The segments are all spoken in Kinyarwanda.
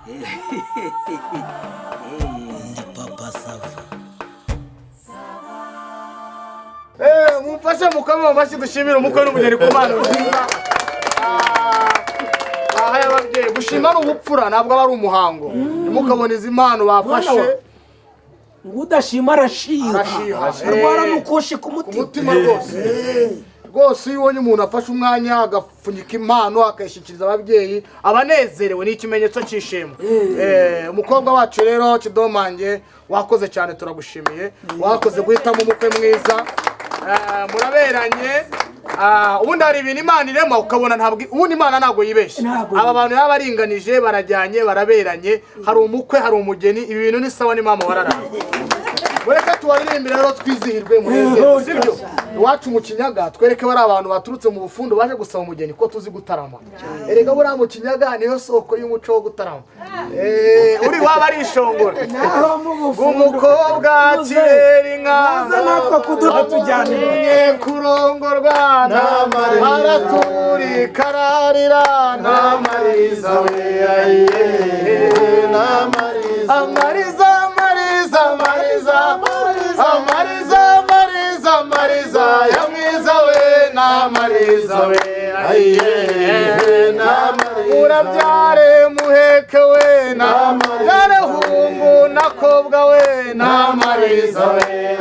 Ndi papa Sava. Mumfashe mukama mbashi dushimira umukwe n'umugeni ku mana ushimira. Aha y'ababyeyi gushima n'ubupfura ntabwo aba ari umuhango. Mukaboneza impano bafashe. Ngudashima arashiha. Arwara mukoshi ku mutima rwose. Rwose iyo ubonye umuntu afashe umwanya agapfunyika impano akayishyikiriza ababyeyi abanezerewe ni ikimenyetso cy'ishema. Umukobwa wacu rero Kidomange wakoze cyane turagushimiye. Wakoze guhitamo umukwe mwiza. Muraberanye. Ubundi hari ibintu Imana irema ukabona ntabwo ubundi Imana ntabwo yibeshye. Aba bantu yaba baringanije barajyanye baraberanye hari umukwe hari umugeni ibi bintu ni sawa ni mama wararanye. Mureke tuwaririmbire rero twizihirwe munezero sibyo iwacu mu Kinyaga twereke bari abantu baturutse mu bufundo baje gusaba umugeni ko tuzi gutarama. Erega buri mu Kinyaga niyo soko y'umuco wo gutarama. Uri waba ari ishongora umukobwa kirera inka natwe kuduha tujyane kurongorwa araturi kararira namariza we namariza amariza mariza mariza amariza mariza mariza ya mwiza we namariza we namariza urabyare muheke we namariza hungu nakobwa we namariza we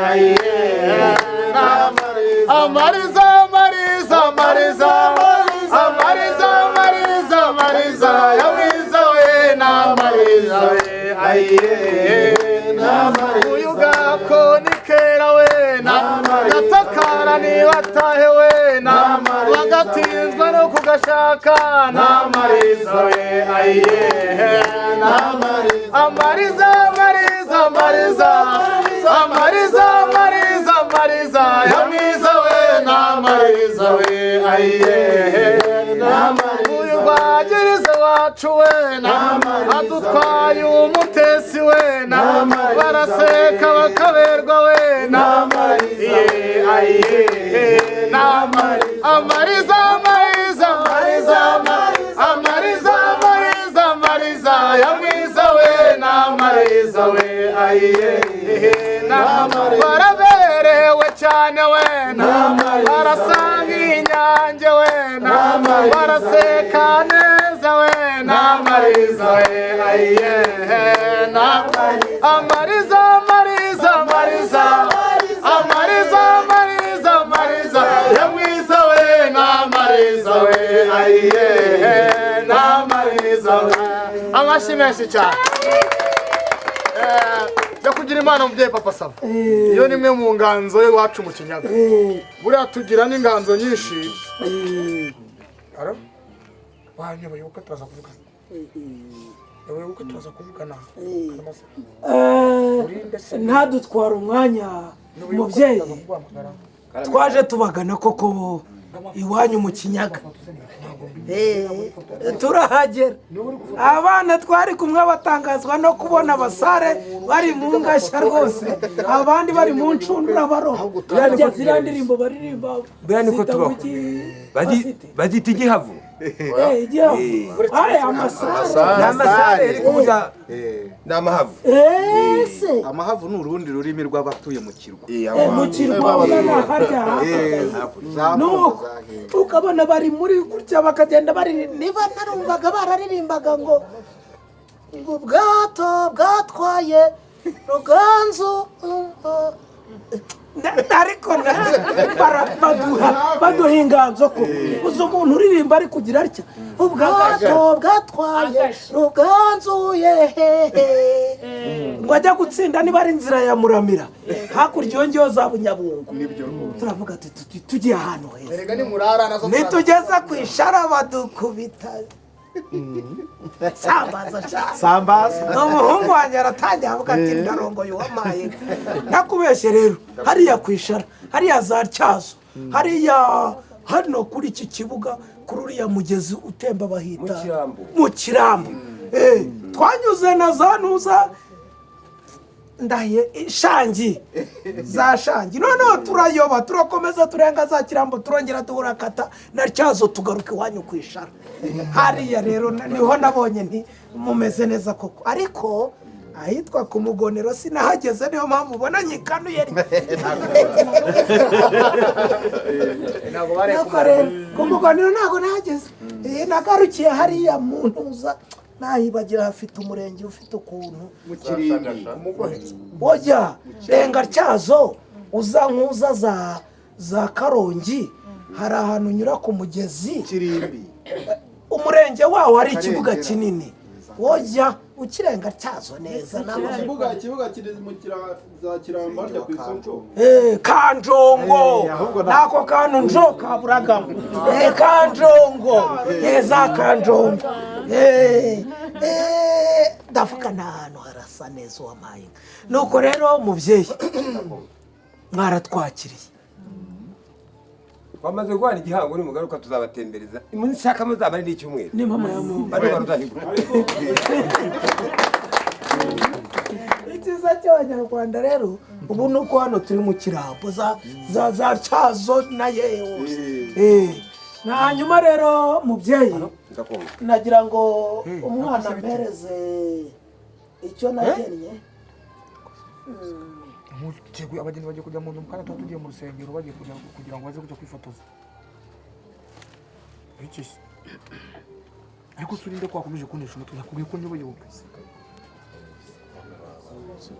amariza mariza mariza amariza mariza mariza ya mwiza we namariza we uyu gako nikera we gatakara nibatahe we bagatinzwa no kugashaka namariza we amariza mariza mariza amariza mariza mariza ya mwiza we namariza we uyu rwagirize wacu we adutwaye umutesi we baraseka bakaberwa we amariza mariza mariza amariza mariza mariza ya mwiza we namariza we baraberewe cyane we barasanga inyange we baraseka neza we namariza we amariza mariza mariza amariza mariza mariza ya mwiza we namariza we namariza we amashi menshi cyane yo kugira imana umubyeyi papa Sava iyo nimwe mu nganzo ye wacu mu Kinyaga buriya tugira n'inganzo nyinshi ara wanyoboye uko turaza kuvuga uko turaza kuvugana ntadutwara umwanya mubyeyi twaje tubagana koko iwanyu mu Kinyaga turahagera abana twari kumwe batangazwa no kubona abasare bari mu ngashya rwose abandi bari mu ncundura baro yajya ziriya ndirimbo baririmba bazita igihavu amasare n'amahavu amahavu ni urundi rurimi rw'abatuye mu kirwa mu kirwa harya ukabona bari muri gutya bakagenda bari niba narumvaga bararirimbaga ngo ubwato bwatwaye Ruganzu ariko baduha inganzo ko uzi umuntu uririmba ari kugira atya ubwato bwatwaye Ruganzu ngo ajya gutsinda niba ari inzira ya Muramira hakurya iyo ngiyo za Bunyabungo turavuga ati tugiye ahantu heza nitugeza ku ishara badukubita sambaza umuhungu wanjye aratangira avuga ati ndarongoye uwamaye nakubeshye rero hariya kwishara hariya za Tyazo hariya hano kuri iki kibuga kuri uriya mugezi utemba bahita mu Kirambo twanyuze na za Ntuza ndahiye Shangi za Shangi noneho turayoba turakomeza turenga za Kirambo turongera tuhurakata na Tyazo tugaruka iwanyu kwishara hariya rero niho nabonye nti mumeze neza koko ariko ahitwa ku mugonero sinahageze niyo mpamvu ubona nyikanuye ku mugonero ntabwo nahageze nagarukiye hariya mu ntuza nahibagira hafite umurenge ufite ukuntu mu kirimbi wojya renga cyazo uza nkuza za karongi hari ahantu unyura ku mugezi kirimbi umurenge wawo hari ikibuga kinini wojya ukirenga cyazo neza ikibuga kiri mu za kiramba hajya ku isoko kanjongo nako kantu njo kaburagamo kanjongo za kanjongo ndavuga n'ahantu harasa neza uwampaye nuko rero mubyeyi mwaratwakiriye wamaze guhana igihango nimugaruka tuzabatembereza mushaka muzamare n'icyumweru ni mama ya muntu bari barudahigura icyiza cy'abanyarwanda rero ubu ni uko hano turi mu kirambo za cyazo na yewe hanyuma rero mubyeyi nagira ngo umwana mpereze icyo nagennye abageni bagiye kujya mu nzu kandi tuba tugiye mu rusengero bagiye kugira ngo baze kujya kwifotoza ariko turinde ko wakomeje kunesha umutwe nakubwiye ko nyoboye wowe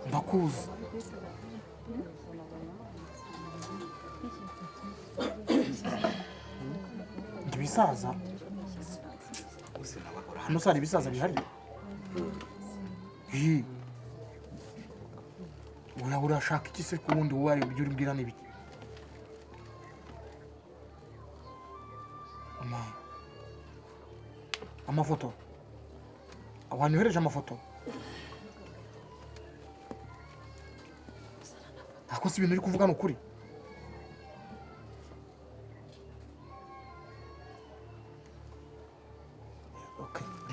ndakuzi ibisaza hano sari ibisaza bihari urashaka iki se ku wundi wowe ibyo uri bwira n'ibiki amafoto abantu yohereje amafoto ntabwo si ibintu uri kuvuga ni ukuri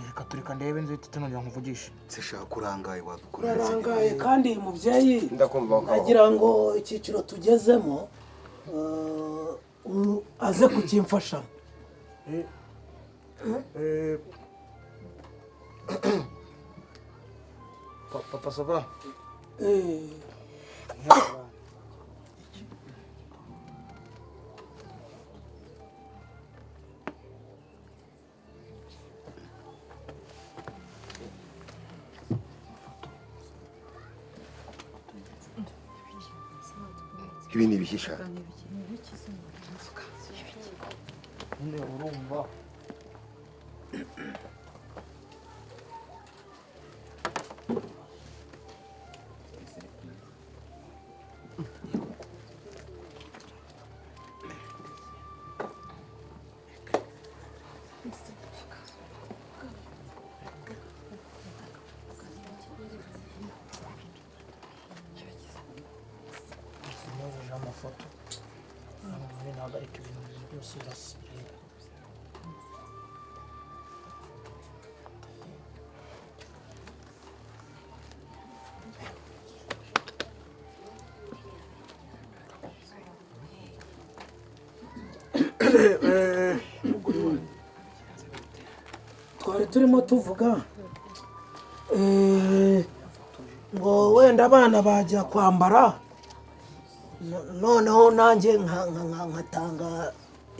reka tureka ndebe nzi tutanongera nkuvugisha sishaka urangaye wadukora urarangaye kandi mubyeyi ndakumva nagira ngo icyiciro tugezemo aze kukimfashamo papa sava ibi ni ibishyisha urumva amafoto ntagarika ibintu byose birasigaye twari turimo tuvuga ngo wenda abana bajya kwambara noneho nanjye nkatanga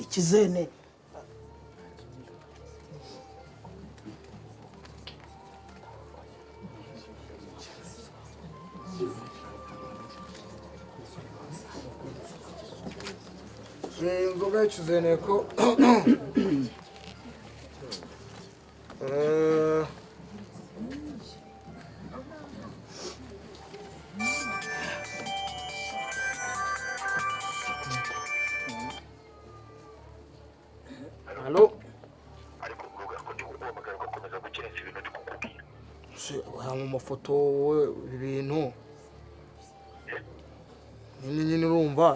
ikizene inzoga y'ikizene ko halo ariko uvuga ko ndi guhamagara ugakomeza gukerensa ibintu ndi kukubwira mu mafoto wowe ibintu nyine urumva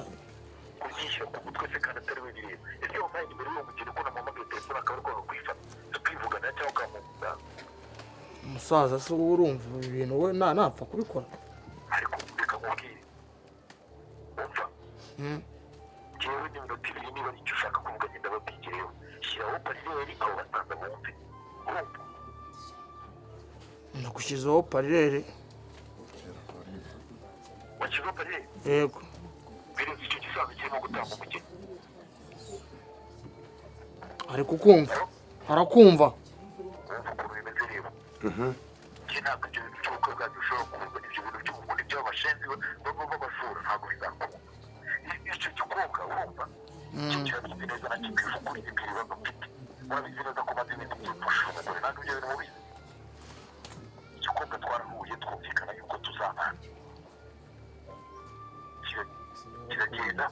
kubyishyira ku mutwe se kandi atari we bireba ese wampaye nimero y'uwo mukene ko namuhamagaye telefone akaba ari kwanga kuyifata tukivugana cyangwa ukamuvuga umusaza se wowe urumva ibintu we ntapfa kubikora ariko reka nkubwire umva njyewe n'iminota ibiri niba ari icyo ushaka kuvuga ngenda babwigireho shyiraho parireri abo basanza bumve urumva nagushyizeho parere. wakigo parere Yego. birenze icyo gisaza kirimo gutanga umugeni Ari kukumva. Arakumva. wumva ukuntu bimeze rero njye ntabwo ibyo bintu by'ubukwe bwanjye ushobora kumva ibyo bintu by'ubumuntu by'abashenzi b'abasura ntabwo bizakunda icyo gikobwa urumva icyo kirabizi neza na kimwe ivugura ibyo ibibazo mfite urabizi neza ko maze iminsi byipfushije umugore ntabwo ibyo bintu mubizi igikobwa twarahuye twumvikana yuko tuzabana kiragenda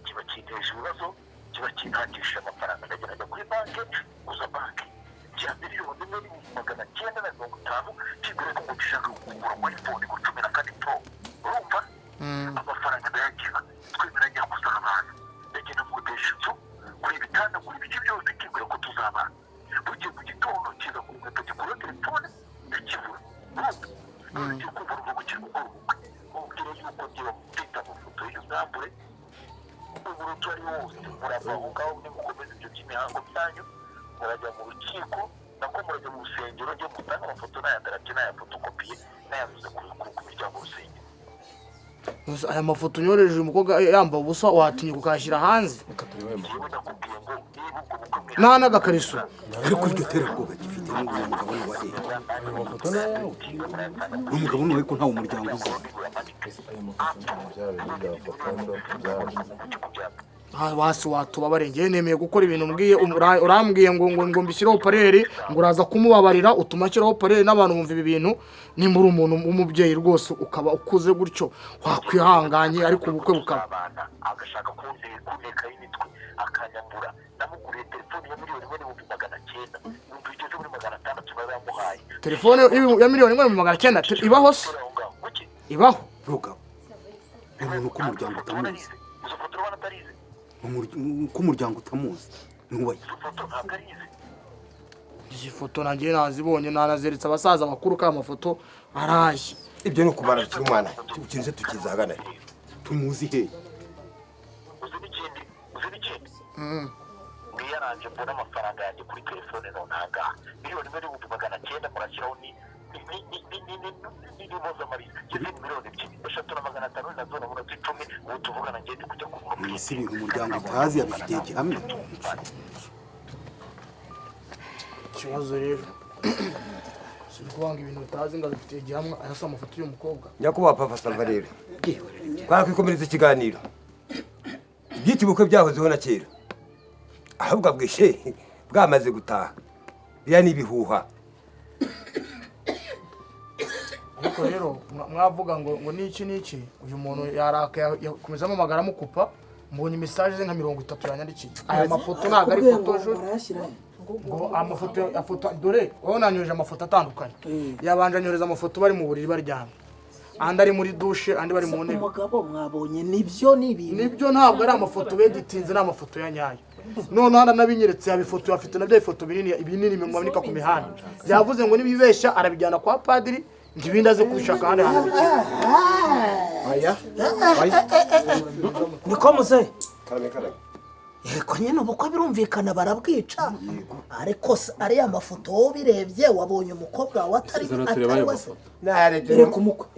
kiba kinteje ibibazo kiba kintangisha amafaranga ndagenda njya kuri banki guza banki cya miliyoni imwe n'ibihumbi 950 kigure ko ngo gishaka kugura muri iPhone ku 14 Pro urumva amafaranga ndayagira twemeranya kuzabana ndagenda mukodesha inzu kuri ibitanda kuri ibiki byose kigure ko tuzabana bugiye mu gitondo kiza ku nkweto gikura telefone ndakibura urumva ugiye kumva urugo kiri gukora ubukwe ubwira yuko ngiye mfite amafoto y'uzambure uburutu ari wose murava aho ngaho nimukomeza ibyo by'imihango byanyu murajya mu rukiko nako murajya mu rusengero ryo mutanga amafoto n'ayandarabye n'ayafotokopiye n'ayavuze ku miryango urusengero Aya mafoto nyoreje umukobwa yambaye ubusa watinye kukashyira hanze. yewe ndakubwiye ngo niba ubwo bukwe Nta n'agakariso. ariko iryo terabwoba gifite n'uyu mugabo ni wa hehe n'umugabo ni we ko ntawe umuryango uzi Basi watubabare njye nemeye gukora ibintu mbwiye urambwiye ngo mbishyireho pareri ngo uraza kumubabarira utuma ashyiraho pareri n'abantu bumva ibi bintu nimba uri umuntu w'umubyeyi rwose ukaba ukuze gutyo wakwihanganye ariko ubukwe bukaba agashaka kunteka y'imitwe akanyambura namuguriye telefone ya miliyoni 1,900 ibihumbi bigeze muri 600 baramuhaye telefone ya miliyoni 1,900 ibaho se ibaho rugabo umuntu ko umuryango utamuzi izo foto urabona atarize ko umuryango utamuzi nuwaye izo foto ntabwo arize izi foto nanjye nazibonye nanazeritse abasaza bakuru ka amafoto araje ibyo ni ukubara cy'umwana tukinze tukizagana tumuzi he uzi n'ikindi mwiyaranje mbona amafaranga yanjye kuri telefone nonaga miliyoni 1,900 murashyiraho ni mpuzamariza kizi miliyoni 3,500 nazo na munsi 10 ubu tuvugana ngende kujya kugura iyi si ibintu umuryango utazi abifitiye gihamya ikibazo rero kubanga ibintu utazi ngo bifitiye gihamwa ayasa amafoto y'umukobwa nyakubahwa papa Salva rero twakwikomereza ikiganiro iby'iki bukwe byahozeho na kera ahubwo bwishe bwamaze gutaha biriya ni ibihuha ariko rero mwavuga ngo niki uyu muntu yaraka yakomeza amagara mukupa mbonye message ze nka 30 yanyandikiye aya mafoto ntago ari photoshop ngo amafoto dore wowe nanyoje amafoto atandukanye yabanje anyoreza amafoto bari mu buriri baryamye andi ari muri douche andi bari mu ntebe umugabo mwabonye nibyo ntabwo ari amafoto beditinze n'amafoto ya nyayo none hana nabinyeretse yabifoto afite nabyo ifoto binini bimanika ku mihanda yavuze ngo nibibeshya arabijyana kwa padiri ngibindi aze kubishaka handi hantu aya niko muze karame yego nyine ubukwe birumvikana barabwica ariko ariya mafoto wowe birebye wabonye umukobwa wawe atari wese nayarebye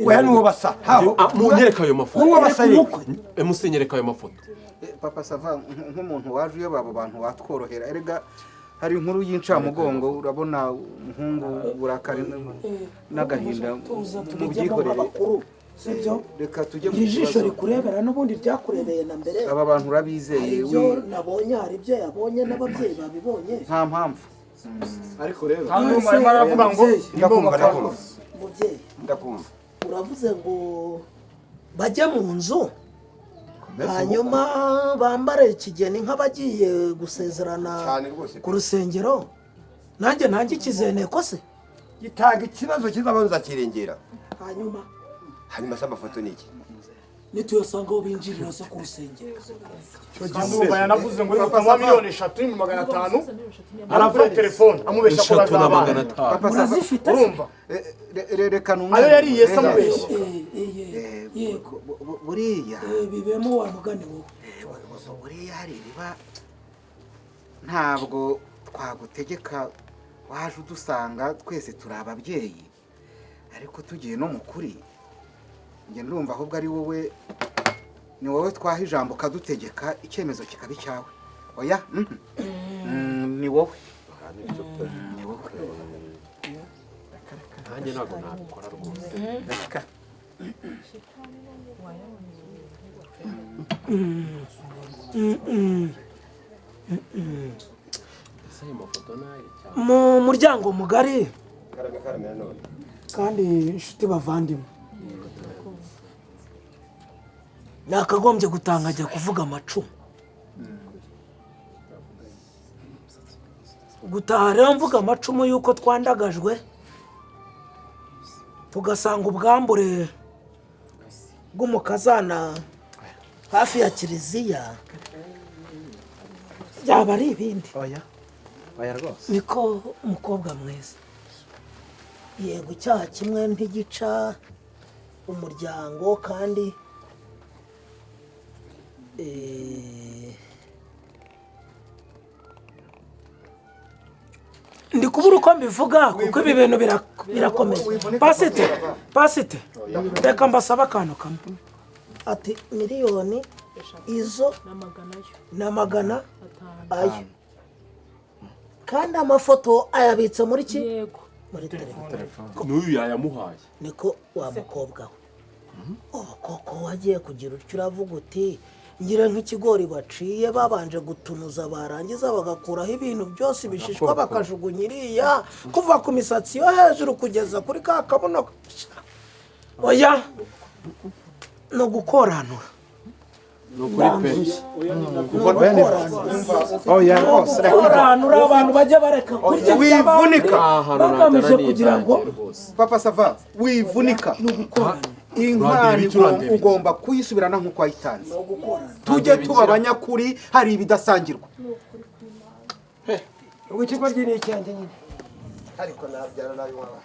oya nuwo basa munyereka ayo mafoto nuwo basa musenyereka ayo mafoto papa Sava nk'umuntu waje iyo babo bantu watworohera erega hari inkuru y'incamugongo urabona umuhungu burakari n'agahinda mu byikorere sibyo reka tujye mu ijisho rikurebera n'ubundi ryakurebeye na mbere aba bantu urabizeye ibyo nabonye hari ibyo yabonye n'ababyeyi babibonye nta mpamvu ariko rero hano marimo aravuga ngo mubyeyi ndakumva uravuze ngo bajye mu nzu hanyuma bambare ikigeni nk'abagiye gusezerana ku rusengero nanjye ikizeneko se gitanga ikibazo kizabanza kirengera hanyuma se amafoto ni iki nituyasanga aho binjirira se ku rusengero kandi yanavuze ngo reka miliyoni 3,500 aravuye telefone amubesha ko bazabana papa Sava urumva reka numwe ayo yari yesa amubesha yego buriya bibemo wa mugani wowe buriya hari riba ntabwo twagutegeka waje udusanga twese turi ababyeyi ariko tugiye no mu kuri njye ndumva ahubwo ari wowe ni wowe twaha ijambo ukadutegeka icyemezo kikaba icyawe oya ni wowe ni wowe nanjye ntabwo nabikora rwose ese ayo mafoto nayo cyane mu muryango mugari karame none kandi inshuti bavandimwe nakagombye gutanga ajya kuvuga amacumu gutaha rero mvuga amacumu y'uko twandagajwe tugasanga ubwambure bw'umukazana hafi ya kiliziya byaba ari ibindi oya rwose niko umukobwa mwiza yego icyaha kimwe ntigica umuryango kandi ndi kubura uko mbivuga kuko ibi bintu birakomeye pasite reka mbasaba akantu kamwe ati miliyoni izo na magana ayo kandi amafoto ayabitse muri ki muri telefone n'uyu yayamuhaye niko wa mukobwa we koko wagiye kugira utyo uravuga uti ngira nk'ikigori baciye babanje gutunuza barangiza bagakuraho ibintu byose bishishwa bakajugunya iriya kuva ku misatsi yo hejuru kugeza kuri ka kabuno oya ni ugukoranura ni ukuri pe oya rwose gukoranura abantu bajya bareka kurya wivunika bagamije kugira ngo papa sava wivunika ni ugukorana inkwano ugomba kuyisubirana nk'uko wayitanze tujye tuba abanyakuri hari ibidasangirwa ubwo ikigo ry'ini icyanjye nyine ariko nabyara nabi wawe